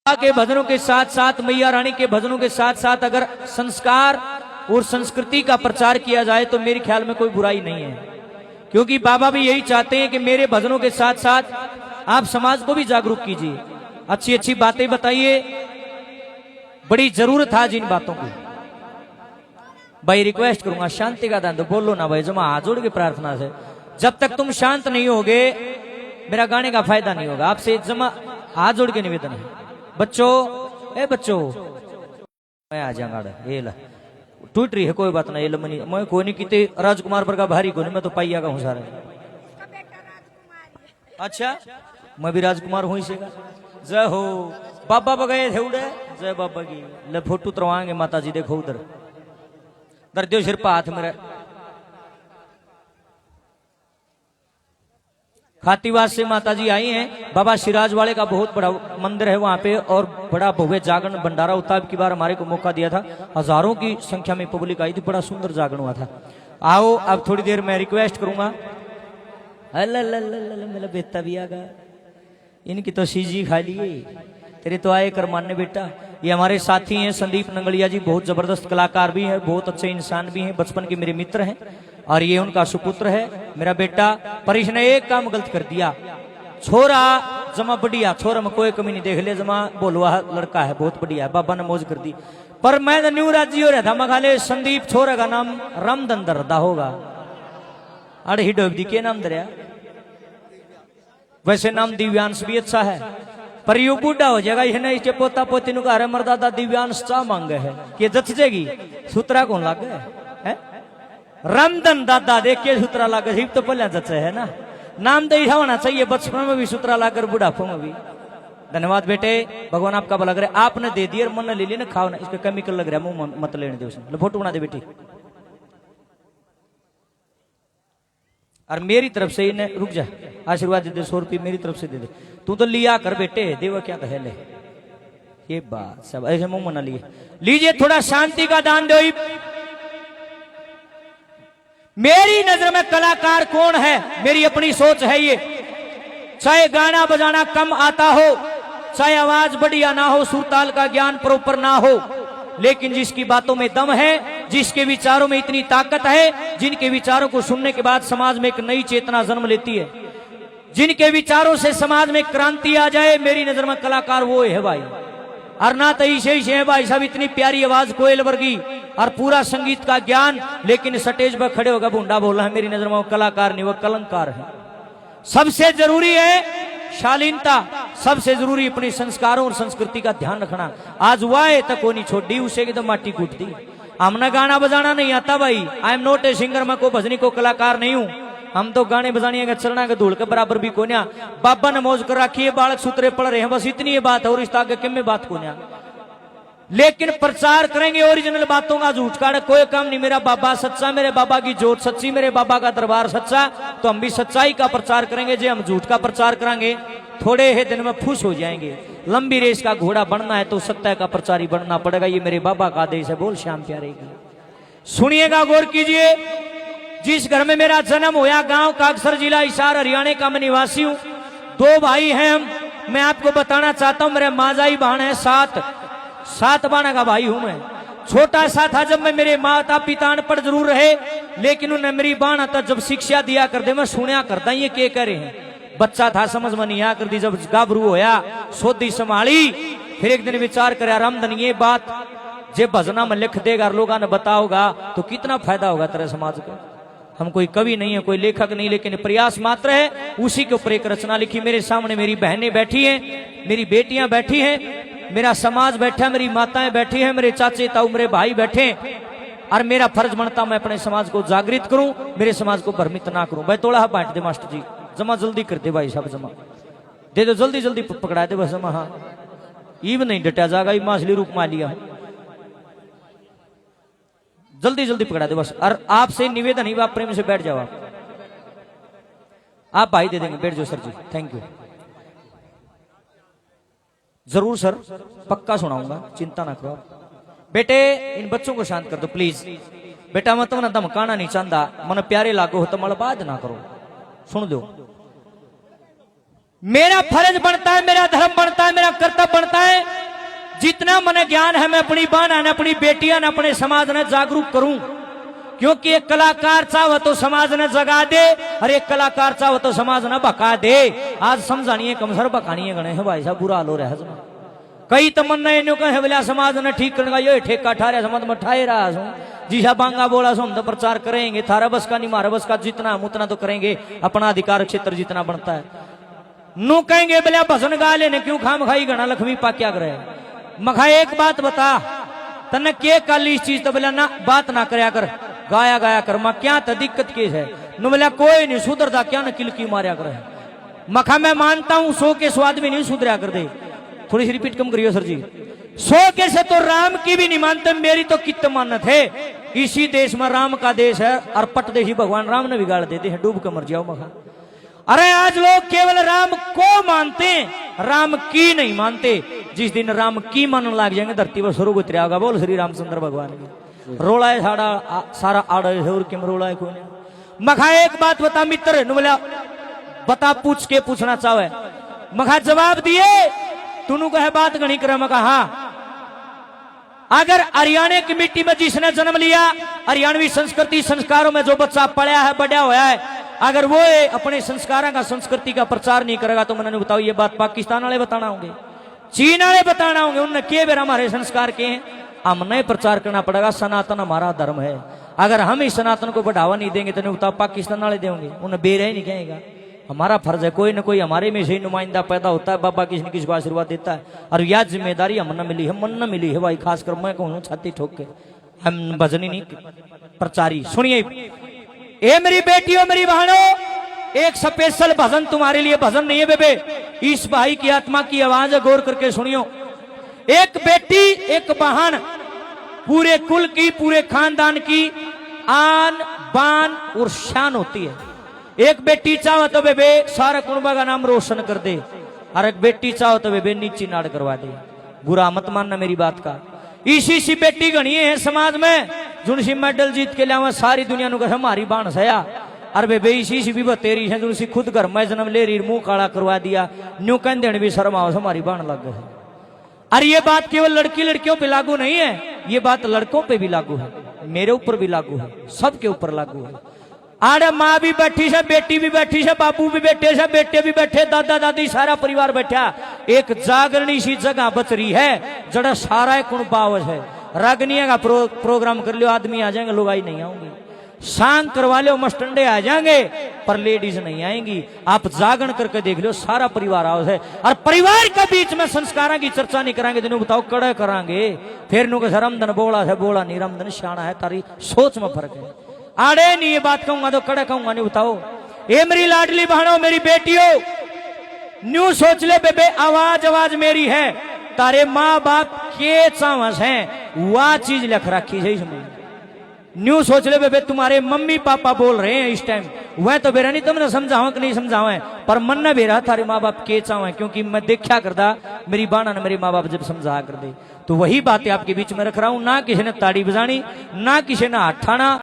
के भजनों के साथ साथ मैया रानी के भजनों के साथ साथ अगर संस्कार और संस्कृति का प्रचार किया जाए तो मेरे ख्याल में कोई बुराई नहीं है, क्योंकि बाबा भी यही चाहते हैं कि मेरे भजनों के साथ साथ आप समाज को भी जागरूक कीजिए, अच्छी अच्छी बातें बताइए। बड़ी जरूरत है जिन बातों की। भाई रिक्वेस्ट करूंगा शांति का दान तो बोलो ना भाई, जमा हाथ जोड़ के प्रार्थना से। जब तक तुम शांत नहीं होगे मेरा गाने का फायदा नहीं होगा। आपसे जमा हाथ जोड़ के निवेदन है। बच्चों, ए बच्चों, मैं आ जाऊंगा। ये ला टूट रही है, कोई बात नहीं। मनी मैं कोई नहीं किते राजकुमार पर का भारी को नहीं, मैं तो पाइया का हूँ सारा। अच्छा, मैं भी राजकुमार हूँ इसे का। जय हो बाबा बगए थे उड़े, जय बाबा की। ले फोटो तरवाएंगे माता जी, देखो उधर दर्दियों सिर पर हाथ मेरा। खातीवास से माता जी आई हैं। बाबा सिराज वाले का बहुत बड़ा मंदिर है वहां पे, और बड़ा भव्य जागरण भंडारा होता है। अब की बार हमारे को मौका दिया था, हजारों की संख्या में पब्लिक आई थी, बड़ा सुंदर जागरण हुआ था। आओ अब थोड़ी देर मैं रिक्वेस्ट करूंगा। मेरा बेटा भी आ गया, इनकी तो सीजी खा लिए, तेरे तो आए कर मानने बेटा। ये हमारे साथी हैं संदीप नंगलिया जी, बहुत जबरदस्त कलाकार भी हैं, बहुत अच्छे इंसान भी हैं, बचपन के मेरे मित्र हैं। और ये उनका सुपुत्र है मेरा बेटा। पर इसने एक काम गलत कर दिया। छोरा जमा बढ़िया, छोरा में कोई कमी नहीं देख ले, जमा बोलवा लड़का है, बहुत बढ़िया है, बाबा ने मौज कर दी। पर मैं तो न्यू राजी हो रहा था, मगाले संदीप छोरा का नाम रामदंदर दा होगा। अरे ही डोब दी के नाम दरिया। वैसे नाम दिव्यांश भी अच्छा है, पर यू बूढ़ा हो जाएगा। ये नहीं पोता पोती नु कह रहे मरदादा दिव्यांश चाह मांगे है कि जच जाएगी। सूत्रा कौन लागे है? रामदन दादा देख के सूत्रा लागे तो पहले जचे है ना। नाम तो यह होना चाहिए, बचपन में भी सूत्रा लाकर बुढ़ापों में भी। धन्यवाद बेटे, भगवान आपका भला करे। आपने दे दिया मन ले लिया ना, खाओ ना, इसका केमिकल लग रहा है, मुंह मत लेने दे उसने। फोटो बना दे बेटी। और मेरी तरफ से इन्हें रुक जा, आशीर्वाद दे दे, 100 रुपये मेरी तरफ से दे दे। तू तो लिया कर बेटे, देवा क्या कहे ले। ये बात सब ऐसे मुंह मना लिए। लीजिए थोड़ा शांति का दान दो। मेरी नजर में कलाकार कौन है, मेरी अपनी सोच है ये। चाहे गाना बजाना कम आता हो, चाहे आवाज बढ़िया ना हो, सुरताल का ज्ञान प्रॉपर ना हो, लेकिन जिसकी बातों में दम है, जिसके विचारों में इतनी ताकत है, जिनके विचारों को सुनने के बाद समाज में एक नई चेतना जन्म लेती है, जिनके विचारों से समाज में क्रांति आ जाए, मेरी नजर में कलाकार वो है भाई। और ना तो इसे है भाई साहब, इतनी प्यारी आवाज कोयल वर्गी और पूरा संगीत का ज्ञान, लेकिन स्टेज पर खड़े होकर भूंडा बोल रहा है। मेरी नजर में वो कलाकार नहीं, वो कलंकार है। सबसे जरूरी है शालीनता, सबसे जरूरी अपने संस्कारों और संस्कृति का ध्यान रखना। आज हुआ है तो कोई नहीं छोड़ी, उसे की तो माटी कूट दी। हमने गाना बजाना नहीं आता भाई। I am not a singer, मैं को भजनी को कलाकार नहीं हूं। हम तो गाने बजाने का चलना के धूल के बराबर भी कोन्या। बाबा ने मौज कर रखी है, बालक सूत्रे पढ़ रहे हैं, बस इतनी ये बात है, और इस आगे किम में बात कोन्या। लेकिन प्रचार करेंगे ओरिजिनल बातों का, झूठ का कोई काम नहीं। मेरा बाबा सच्चा, मेरे बाबा की जोत सच्ची, मेरे बाबा का दरबार सच्चा, तो हम भी सच्चाई का प्रचार करेंगे। जे हम झूठ का प्रचार करेंगे थोड़े ही दिन में फुस हो जाएंगे। लंबी रेस का घोड़ा बनना है तो सत्य का प्रचारी बनना पड़ेगा। ये मेरे बाबा का आदेश है। बोल श्याम प्यारे की। सुनिएगा, गौर कीजिए। जिस घर में मेरा जन्म हुआ, गांव कागसर, जिला हिसार, हरियाणा का मैं निवासी हूँ। 2 भाई हैं हम। मैं आपको बताना चाहता हूँ, मेरे माजाई बहन है 7 बाणा का भाई हूं मैं। छोटा सा था जब मैं, मेरे माता पिता अनपढ़ जरूर रहे, लेकिन उन्हें मेरी बाण तक जब शिक्षा दिया करते, मैं सुनिया करता ये के कह रहे हैं। बच्चा था, समझ में नहीं आ कर दी। जब गाभरू होया, सोधी संभाली, फिर एक दिन विचार कर रामधन ये बात जे भजना में लिख देगा और लोगों ने बताओगा तो कितना फायदा होगा तेरे समाज का। हम कोई कवि नहीं है, कोई लेखक नहीं, लेकिन प्रयास मात्र है। उसी के ऊपर एक रचना लिखी। मेरे सामने मेरी बहनें बैठी हैं, मेरी बेटियां बैठी हैं, मेरा समाज बैठा है, मेरी माताएं बैठी हैं, मेरे चाचे ताऊ, मेरे भाई बैठे। और मेरा फर्ज बनता मैं अपने समाज को जागृत करूं, मेरे समाज को भ्रमित ना करूं। भाई थोड़ा बांट दे मास्टर जी, जमा जल्दी कर दे भाई साहब, जमा दे दो, जल्दी जल्दी पकड़ा दे बस जमा। हाँ ईब नहीं डटा जाएगा, माछली रूप मा लिया, जल्दी जल्दी पकड़ा दे बस। और आपसे निवेदन ही, आप प्रेम से बैठ जाओ। आप भाई दे देंगे, बैठ जाओ सर जी, थैंक यू। जरूर सर, पक्का सुनाऊंगा, चिंता ना करो। बेटे इन बच्चों को शांत कर दो प्लीज। बेटा मैं तुम्हें धमकाना नहीं चाहता, मन प्यारे लागो हो तो मलबाज ना करो, सुन दो। मेरा फर्ज बनता है, मेरा धर्म बनता है, मेरा कर्तव्य बनता है जितना मने ज्ञान है मैं अपनी बहना ने अपनी बेटियां ने अपने समाज ने जागरूक करूं, क्योंकि एक कलाकार चाहो तो समाज ने जगा दे और एक कलाकार चाहो तो समाज ने भका दे। आज समझानी है कमसर भकानी है गणे है भाई साहब, बुरा हाल हो रहा है। कई तमन्ना इन कहे बोला समाज ने ठीक करने का ये ठेका ठारे समाज में ठाए रहा हूं जी सा बांगा बोला सो हम तो प्रचार करेंगे, थारा बस का नहीं मारा बस का, जितना हम उतना तो करेंगे, अपना अधिकार क्षेत्र जितना बनता है। नू कहेंगे बोले भजन गा लेने क्यों खाम खाई गणा लक्ष्मी पा क्या करे। मखा एक बात बता तने के कल इस चीज तो बोला ना बात ना करया कर, गाया गाया कर। मां क्या तो दिक्कत केस है। नु बोला कोई नहीं सुधरता क्या न किलकी मारया करे। मखा मैं मानता हूं 100 के स्वाद भी नहीं सुधरा कर दे, थोड़ी सी रिपीट कम करियो सर जी। 100 के से तो राम की भी नहीं मानते, मेरी तो कित मानत है। इसी देश में राम का देश है और पट देशी भगवान राम ने बिगाड़ देते हैं, डूब के मर जाओ मखा। अरे आज लोग केवल राम को मानते हैं, राम की नहीं मानते। जिस दिन राम की मानने लग जाएंगे धरती पर स्वरूप उतरा होगा। बोल श्री रामचंद्र भगवान की। रोला है सारा आड़ है और किम रोला है कोई नहीं। मखा एक बात बता मित्र, बोला बता पूछ के पूछना चाहे। मखा जवाब दिए तूनु कहे बात गणी करे। मखा हाँ, अगर हरियाणा की मिट्टी में जिसने जन्म लिया, हरियाणवी संस्कृति संस्कारों में जो बच्चा पढ़ा है बढ़ा हुआ है, अगर वो अपने संस्कारों का संस्कृति का प्रचार नहीं करेगा तो मैंने बताओ ये बात पाकिस्तान वाले बताना होंगे, चीन वाले बताना होंगे। उनने के बेर हमारे संस्कार के हैं, हमने प्रचार करना पड़ेगा। सनातन हमारा धर्म है, अगर हम इस सनातन को बढ़ावा नहीं देंगे तो बताओ पाकिस्तान वाले देंगे, उन्हें बेर ही नहीं कहेगा। हमारा फर्ज है कोई ना कोई हमारे में से ही नुमाइंदा पैदा होता है, बाबा किसी न किसी को आशीर्वाद देता है और यह जिम्मेदारी हमने मिली है, मन न मिली है भाई। खासकर मैं कहूँ छाती ठोक के, हम भजनी नहीं प्रचारी। सुनिए ए मेरी बेटियों मेरी बहनों, एक स्पेशल भजन तुम्हारे लिए। भजन नहीं है बेबे, इस भाई की आत्मा की आवाज है, गौर करके सुनियो। एक बेटी एक बहन पूरे कुल की पूरे खानदान की आन बान और शान होती है। एक बेटी चाहो तो बेबे सारा कुनबा का नाम रोशन कर दे, और एक बेटी चाहो तो बेबे नीची नाड़ करवा दे। बुरा मत मानना मेरी बात का। इसी सी बेटी गणी है समाज में जुनसी मेडल जीत के लिया सारी दुनिया नु हमारी बाण सया, और बेबे इसी सी भी बतेरी है जुनसी खुद घर में जन्म ले रही मुंह काला करवा दिया, न्यू कह देने भी शर्म आओ हमारी बाण लग गए। और ये बात केवल लड़की लड़कियों पे लागू नहीं है, ये बात लड़कों पे भी लागू है, मेरे ऊपर भी लागू है, सबके ऊपर लागू है। आड़े माँ भी बैठी से, बेटी भी बैठी से, बापू भी बैठे से, बेटे भी बैठे, दादा दादी सारा परिवार बैठा। एक जागरणी सी जगह बच रही है जड़ा सारा कुण पावज है। रागनिया का प्रोग्राम कर लियो, आदमी आ जाएंगे, लोग आई नहीं आऊंगी। सांग करवा लो, मस्टंडे आ जाएंगे, पर लेडीज नहीं आएंगी। आप जागरण करके देख लो, सारा परिवार आओ है। और परिवार के बीच में संस्कारों की चर्चा नहीं करांगे तो बताओ कड़े करांगे। फिर नु रमदन बोला है, बोला नहीं रमदन शाना है, तारी सोच में फर्क है। आड़े नहीं ये बात कहूंगा तो कड़े कहूंगा नहीं। बताओ ए मेरी लाडली बहनों मेरी बेटियों, न्यू सोच ले बेबे, आवाज आवाज मेरी है। तारे माँ बाप के चावस हैं वह चीज लिख रखी है इसमें। न्यू सोच ले बेबे, तुम्हारे मम्मी पापा बोल रहे हैं इस टाइम, वह तो बेरा नहीं तुमने समझाओ कि नहीं समझाओ है, पर मन न बेरा थारे माँ बाप के चाव है। क्योंकि मैं देखा करता मेरी बाणा ने मेरे माँ बाप जब समझा कर दे, तो वही बातें आपके बीच में रख रहा हूं। ना किसी ने ताड़ी बजानी, ना किसी ने हाथ ठाना।